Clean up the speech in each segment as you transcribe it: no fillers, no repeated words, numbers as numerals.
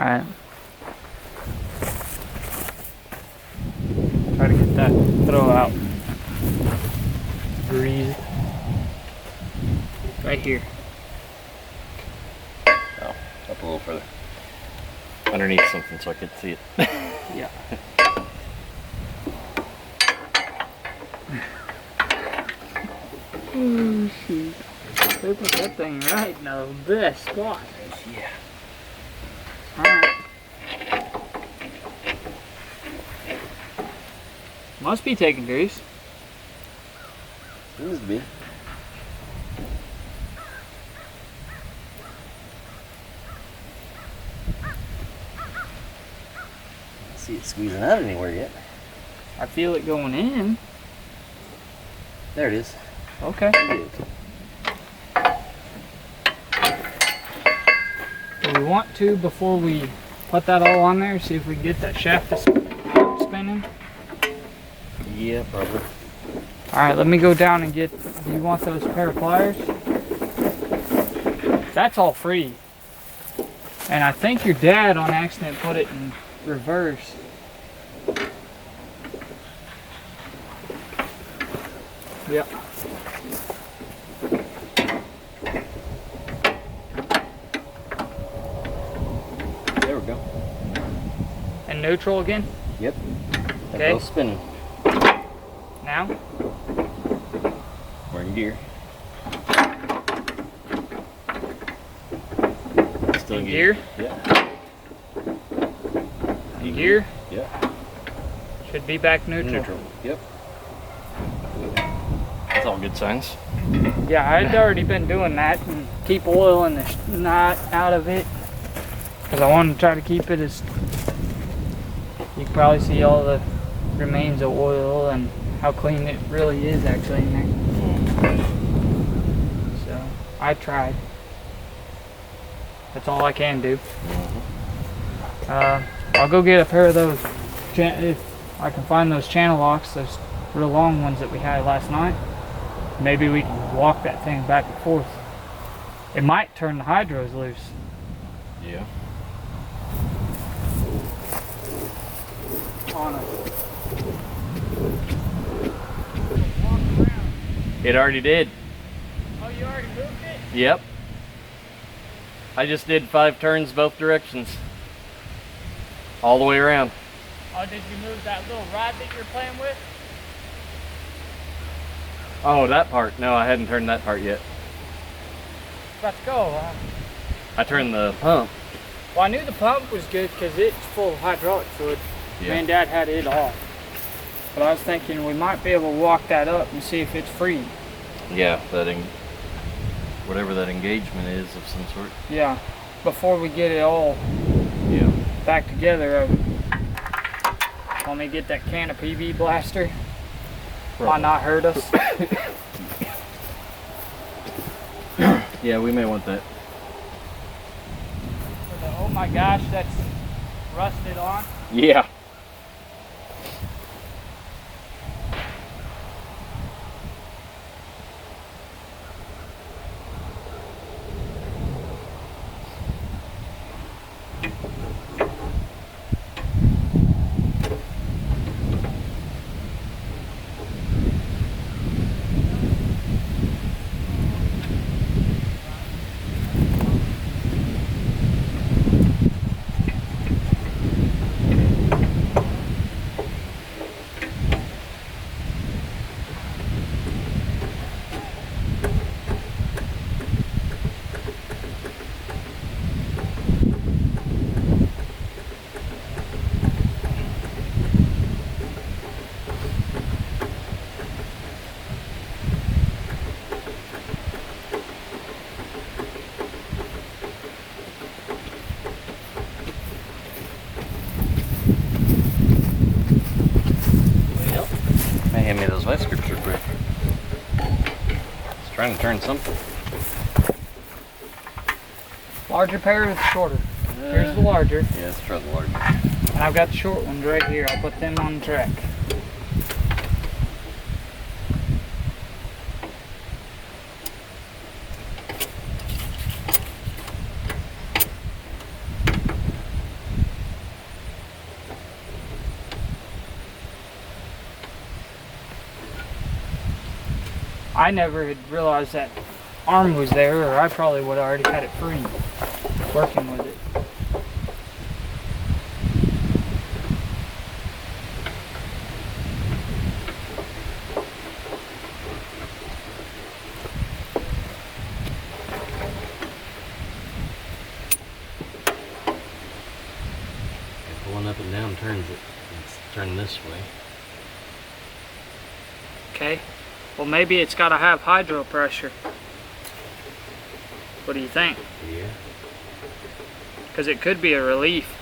Alright. Try to get that throw out greased. Right here. Oh, up a little further. Underneath something so I could see it. Yeah. Oh shoot. They put that thing right in the best spot. Yeah. Alright. Must be taking grease. Seems to be. See it squeezing out anywhere yet. I feel it going in. There it is. Okay. There it is. Do we want to, before we put that all on there, see if we can get that shaft to spinning? Yeah, probably. Alright, let me go down and get, do you want those pair of pliers? That's all free. And I think your dad on accident put it in reverse. Yep. There we go. And neutral again? Yep. Okay. Both spinning. Now? We're in gear. Still In gear? Yeah. In gear? Yeah. Should be back neutral. Neutral. Yep. That's all good signs. Yeah, I'd already been doing that and keep oil in the knot out of it. Because I want to try to keep it as... You can probably see all the remains of oil and how clean it really is actually in there. So, I tried. That's all I can do. I'll go get a pair of those, if I can find those channel locks, those real long ones that we had last night. Maybe we can walk that thing back and forth. It might turn the hydros loose. Yeah. On it. It already did. Oh, you already moved it? Yep. I just did 5 turns both directions. All the way around. Oh, did you move that little rod that you're playing with? Oh, that part. No, I hadn't turned that part yet. About to go. I turned the pump. Well, I knew the pump was good because it's full of hydraulic fluid. Yeah. Me and Dad had it off. But I was thinking we might be able to walk that up and see if it's free. Yeah, that whatever that engagement is of some sort. Yeah, before we get it all back together. Want me to get that can of PV blaster? Might not hurt us. Yeah, we may want that. Oh my gosh, that's rusted on. Yeah. Hand me those vice grips real quick. Just trying to turn something. Larger pair or the shorter? Here's the larger. Yeah, let's try the larger. And I've got the short ones right here. I'll put them on the track. I never had realized that arm was there, or I probably would have already had it free working with it. Going up and down turns it. It's turning this way. Okay. Well, maybe it's got to have hydro pressure. What do you think? Yeah. Because it could be a relief.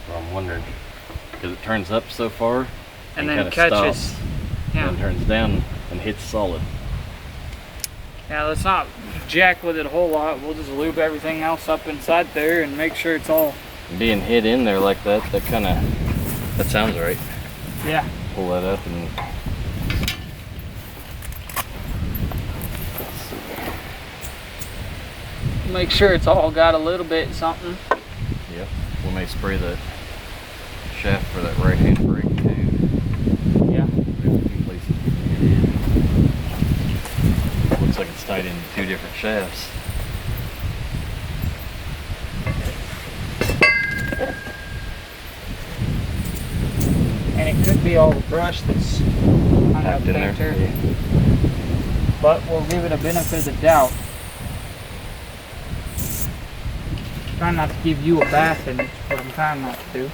Well, I'm wondering. Because it turns up so far And then kinda catches. stops, Yeah. and then turns down and hits solid. Yeah, let's not jack with it a whole lot. We'll just lube everything else up inside there and make sure it's all. Being hit in there like that, that sounds right. Yeah. Pull that up and Make sure it's all got a little bit something. yep. We may spray that shaft for that right hand brake too. Yeah. There's a few places to get in. Looks like it's tied into two different shafts. And it could be all the brush that's kind of Tapped in up there. there. But we'll give it a benefit of the doubt. Trying not to give you a bath in it, but I'm trying not to do.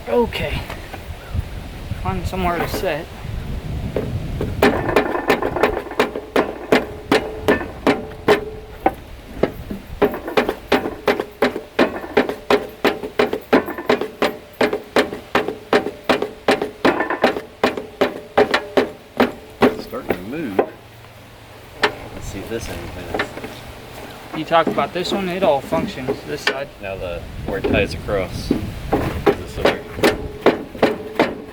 Okay. Find somewhere to sit. It's starting to move. Let's see if this anything. You talk about this one, it all functions this side. Now where it ties across. This other.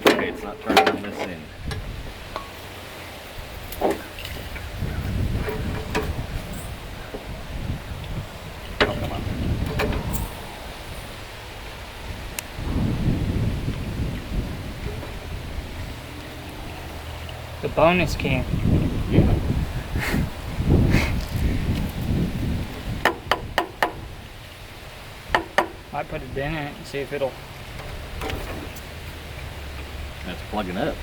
Okay, it's not turning on this end. Oh, come on. The bonus can. Yeah. Might put a dent in it and see if it'll. That's plugging up.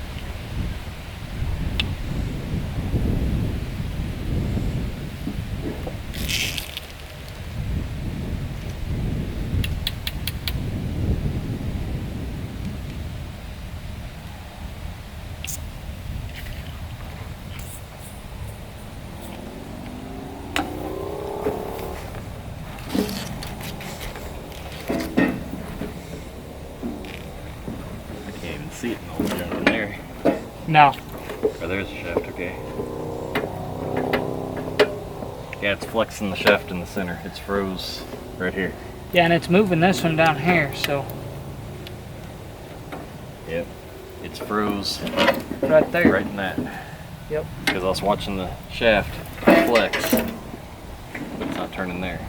See it in all the junk in there. No. Oh, there's the shaft, okay. Yeah, it's flexing the shaft in the center. It's froze right here. Yeah, and it's moving this one down here, so. Yep. It's froze Right there. right in that. Yep. Because I was watching the shaft flex, but it's not turning there.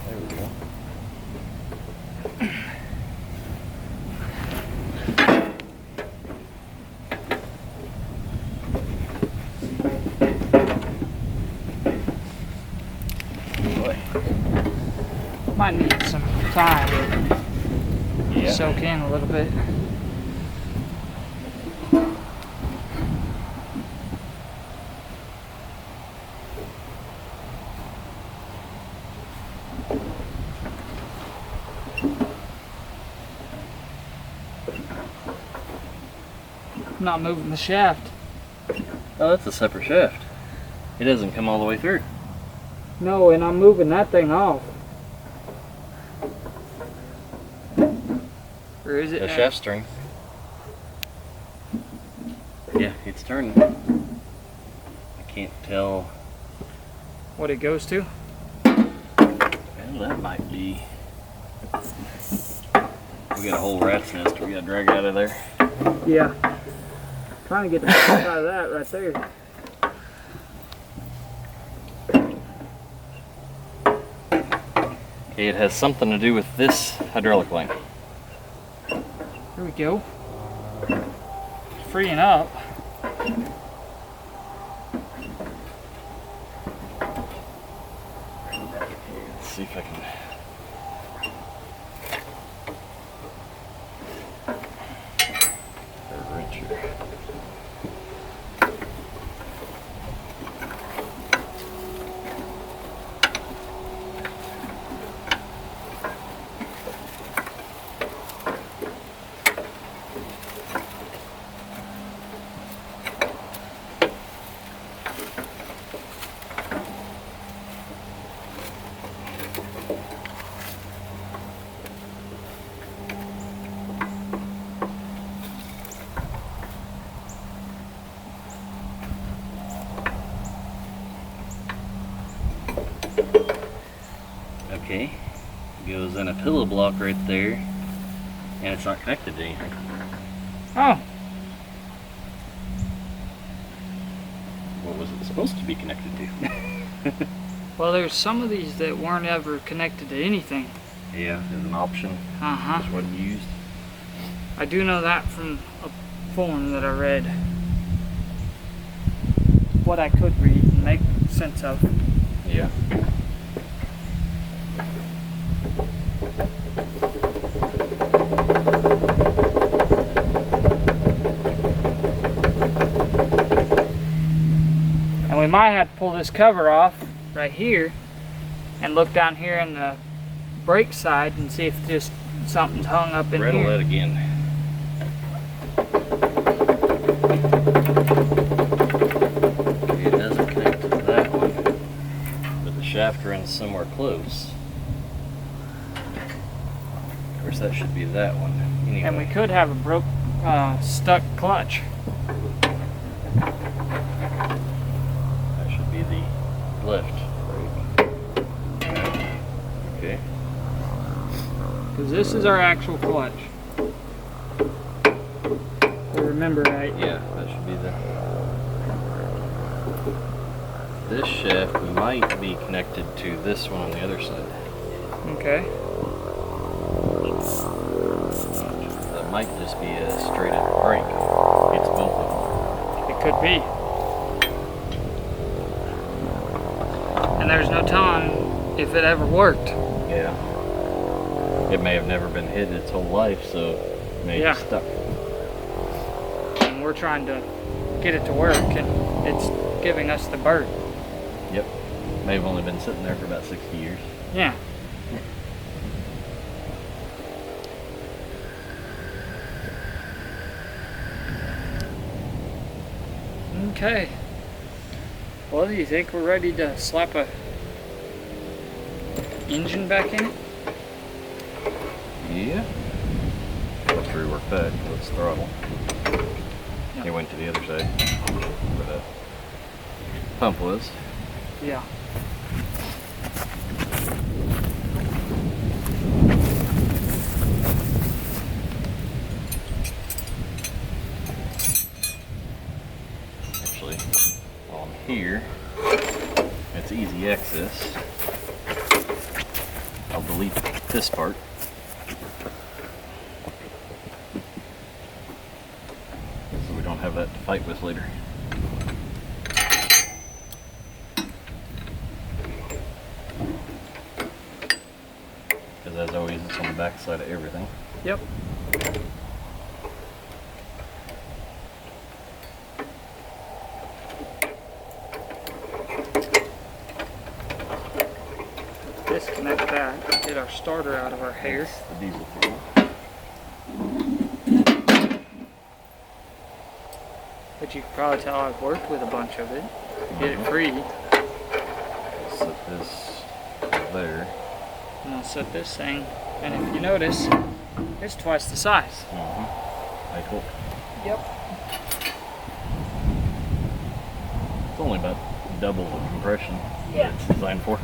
There we go. Boy. Might need some time to Yeah. soak in a little bit. I'm not moving the shaft. Oh, that's a separate shaft. It doesn't come all the way through. No, and I'm moving that thing off. Or is it? The shaft strength. Yeah, it's turning. I can't tell what it goes to? Well, that might be. We got a whole rat's nest we gotta drag out of there. Yeah. Trying to get the fuck out of that right there. Okay, it has something to do with this hydraulic line. Here we go. It's freeing up. Let's see if I can. There's a wrench here. Okay, goes in a pillow block right there, and it's not connected to anything. Oh, What was it supposed to be connected to? well, there's some of these that weren't ever connected to anything. Yeah, there's an option. Uh-huh. Just wasn't used. I do know that from a form that I read. What I could read and make sense of. Yeah. And we might have to pull this cover off right here and look down here in the brake side and see if just something's hung up in Rattle here. that again. Okay, it doesn't connect to that one, but the shaft runs somewhere close. Of course, that should be that one. Anyway. And we could have a stuck clutch. That should be the left brake. Okay. Because this is our actual clutch. If I remember right. Yeah, that should be the. This shaft might be connected to this one on the other side. Okay. That might just be a straight up brake. It's both of them. It could be. And there's no telling if it ever worked. Yeah. It may have never been hit its whole life, so it may Yeah. be stuck. And we're trying to get it to work, and it's giving us the bird. Yep. May have only been sitting there for about 60 years. Yeah. Okay. Well, do you think we're ready to slap a engine back in it? Yeah. Let's rework that. Let's throttle. Yeah. He went to the other side where the pump was. Yeah. Actually, on here, it's easy access. I'll delete this part. So we don't have that to fight with later. Because as always, it's on the back side of everything. Yep. Disconnect that, get our starter out of our hair. The diesel fuel. But you can probably tell I've worked with a bunch of it to get it free. set this there. And I'll set this thing, and if you notice, it's twice the size. I hope. Yep. It's only about double the compression Yeah. that it's designed for.